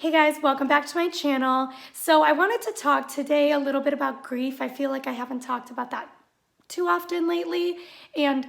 Hey guys, welcome back to my channel. So I wanted to talk today a little bit about grief. I feel like I haven't talked about that too often lately, and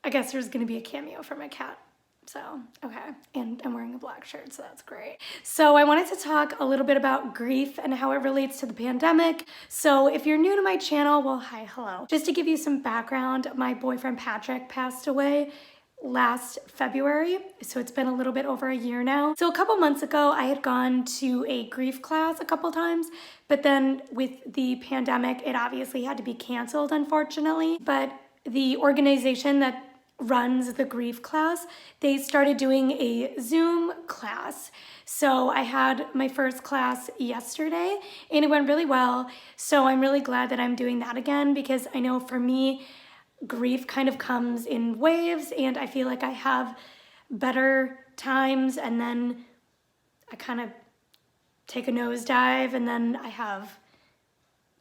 I guess there's gonna be a cameo for my cat. So, okay, and I'm wearing a black shirt, so that's great. So I wanted to talk a little bit about grief and how it relates to the pandemic. So if you're new to my channel, well, hi, hello. Just to give you some background, my boyfriend Patrick passed away last February, so it's been a little bit over a year now. So a couple months ago, I had gone to a grief class a couple times, but then with the pandemic, it obviously had to be canceled, unfortunately. But the organization that runs the grief class, they started doing a Zoom class. So I had my first class yesterday and it went really well. So I'm really glad that I'm doing that again, because I know for me, grief kind of comes in waves, and I feel like I have better times and then I kind of take a nosedive, and then I have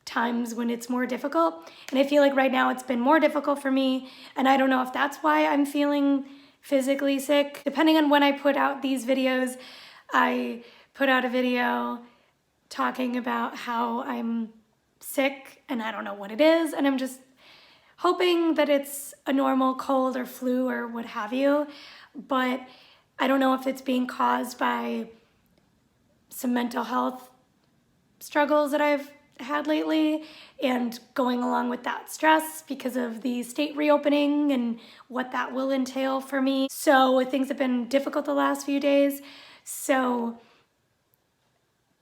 times when it's more difficult. And I feel like right now it's been more difficult for me, and I don't know if that's why I'm feeling physically sick. Depending on when I put out these videos, I put out a video talking about how I'm sick and I don't know what it is, and I'm just hoping that it's a normal cold or flu or what have you, but I don't know if it's being caused by some mental health struggles that I've had lately, and going along with that stress because of the state reopening and what that will entail for me. So things have been difficult the last few days, so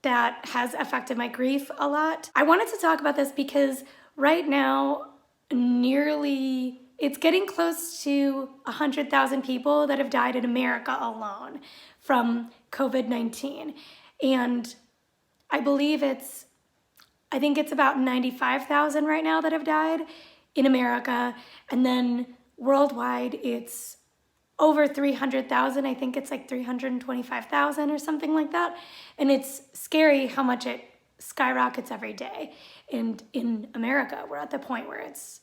that has affected my grief a lot. I wanted to talk about this because right now, it's getting close to 100,000 people that have died in America alone from COVID-19. And I think it's about 95,000 right now that have died in America. And then worldwide, it's over 300,000. I think it's like 325,000 or something like that. And it's scary how much it skyrockets every day. And in America, we're at the point where it's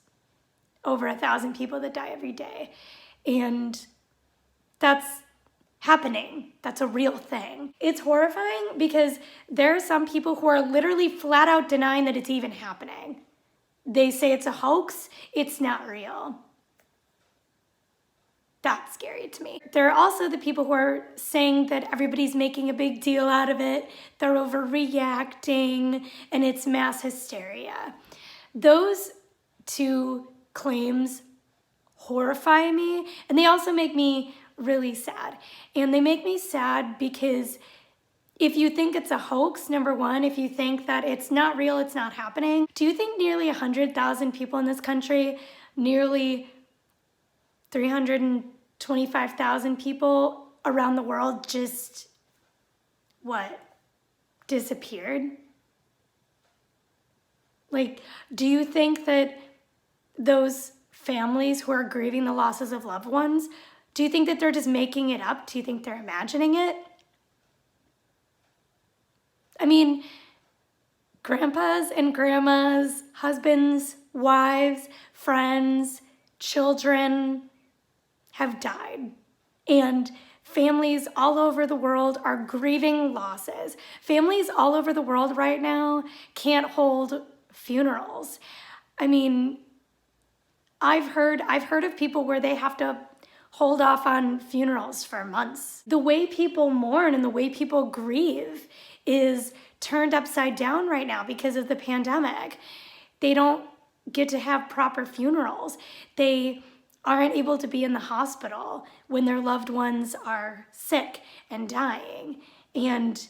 over 1,000 people that die every day. And that's happening. That's a real thing. It's horrifying because there are some people who are literally flat out denying that it's even happening. They say it's a hoax, it's not real. That's scary to me. There are also the people who are saying that everybody's making a big deal out of it, they're overreacting, and it's mass hysteria. Those two claims horrify me, and they also make me really sad. And they make me sad because if you think it's a hoax, number one, if you think that it's not real, it's not happening, do you think nearly 100,000 people in this country, nearly 325,000 people around the world just, disappeared? Like, do you think that those families who are grieving the losses of loved ones, do you think that they're just making it up? Do you think they're imagining it? I mean, grandpas and grandmas, husbands, wives, friends, children have died. And families all over the world are grieving losses. Families all over the world right now can't hold funerals. I mean, I've heard of people where they have to hold off on funerals for months. The way people mourn and the way people grieve is turned upside down right now because of the pandemic. They don't get to have proper funerals. They aren't able to be in the hospital when their loved ones are sick and dying. And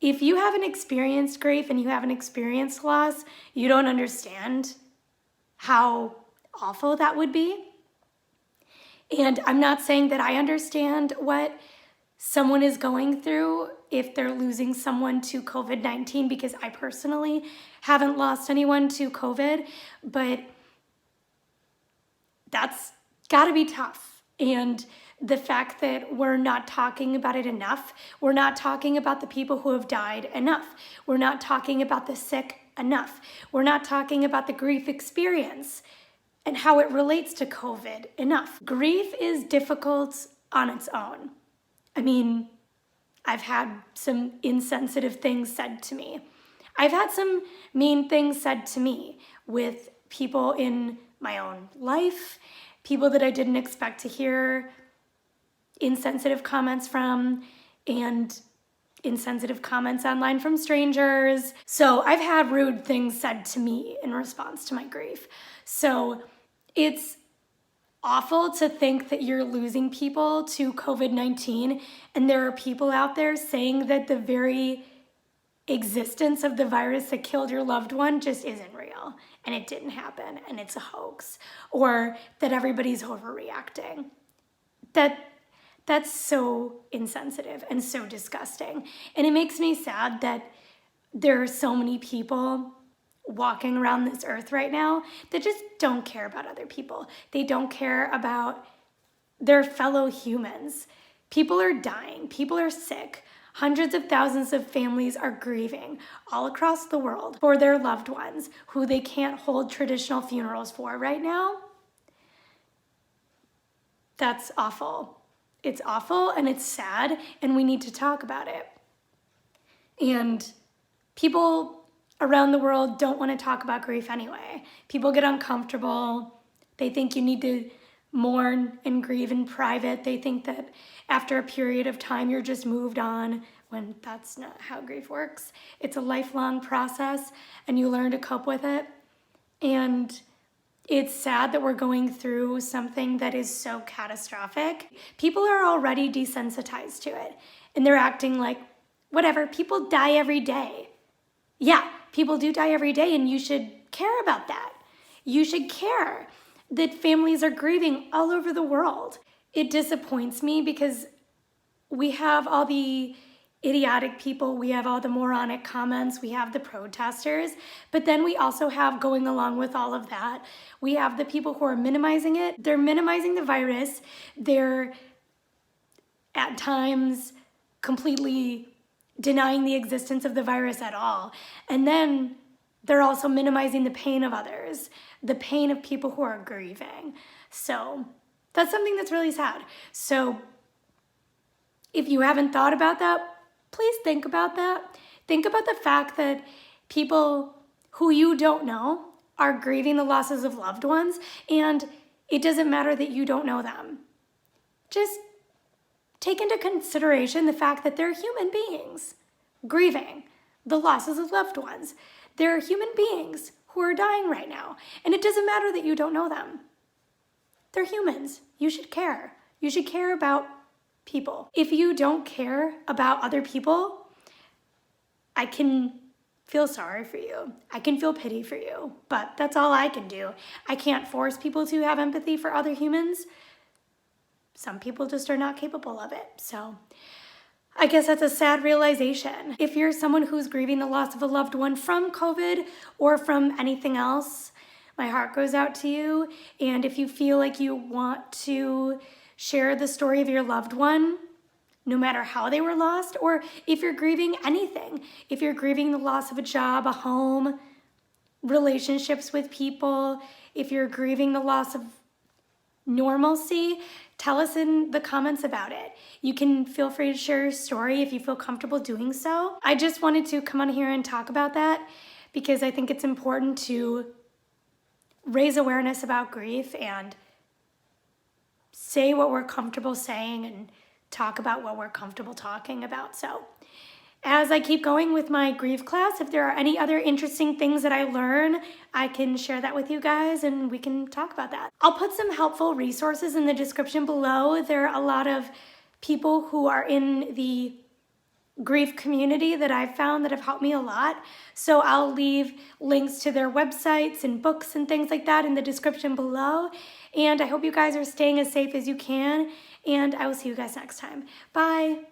if you haven't experienced grief and you haven't experienced loss, you don't understand how awful that would be. And I'm not saying that I understand what someone is going through if they're losing someone to COVID-19, because I personally haven't lost anyone to COVID, but that's gotta be tough. And the fact that we're not talking about it enough, we're not talking about the people who have died enough, we're not talking about the sick enough, we're not talking about the grief experience and how it relates to COVID enough. Grief is difficult on its own. I mean, I've had some insensitive things said to me. I've had some mean things said to me with people in my own life, people that I didn't expect to hear insensitive comments from, and insensitive comments online from strangers. So I've had rude things said to me in response to my grief. So it's awful to think that you're losing people to COVID-19, and there are people out there saying that the very existence of the virus that killed your loved one just isn't real, and it didn't happen, and it's a hoax, or that everybody's overreacting. That's so insensitive and so disgusting. And it makes me sad that there are so many people walking around this earth right now that just don't care about other people. They don't care about their fellow humans. People are dying. People are sick. Hundreds of thousands of families are grieving all across the world for their loved ones who they can't hold traditional funerals for right now. That's awful. It's awful and it's sad, and we need to talk about it. And people around the world don't want to talk about grief anyway. People get uncomfortable. They think you need to mourn and grieve in private. They think that after a period of time you're just moved on, when that's not how grief works. It's a lifelong process, and you learn to cope with it. And it's sad that we're going through something that is so catastrophic. People are already desensitized to it, and they're acting like, whatever, people die every day. Yeah, people do die every day, and you should care about that. You should care that families are grieving all over the world. It disappoints me because we have all the idiotic people, we have all the moronic comments, we have the protesters, but then we also have, going along with all of that, we have the people who are minimizing it. They're minimizing the virus. They're at times completely denying the existence of the virus at all. And then they're also minimizing the pain of others, the pain of people who are grieving. So that's something that's really sad. So if you haven't thought about that, please think about that. Think about the fact that people who you don't know are grieving the losses of loved ones, and it doesn't matter that you don't know them. Just take into consideration the fact that they're human beings grieving the losses of loved ones. They're human beings who are dying right now, and it doesn't matter that you don't know them. They're humans. You should care. You should care about people. If you don't care about other people, I can feel sorry for you. I can feel pity for you, but that's all I can do. I can't force people to have empathy for other humans. Some people just are not capable of it. So I guess that's a sad realization. If you're someone who's grieving the loss of a loved one from COVID or from anything else, my heart goes out to you. And if you feel like you want to share the story of your loved one, no matter how they were lost, or if you're grieving anything, if you're grieving the loss of a job, a home, relationships with people, if you're grieving the loss of normalcy, tell us in the comments about it. You can feel free to share your story if you feel comfortable doing so. I just wanted to come on here and talk about that because I think it's important to raise awareness about grief and say what we're comfortable saying and talk about what we're comfortable talking about. So as I keep going with my grief class, if there are any other interesting things that I learn, I can share that with you guys and we can talk about that. I'll put some helpful resources in the description below. There are a lot of people who are in the grief community that I've found that have helped me a lot. So I'll leave links to their websites and books and things like that in the description below. And I hope you guys are staying as safe as you can. And I will see you guys next time. Bye.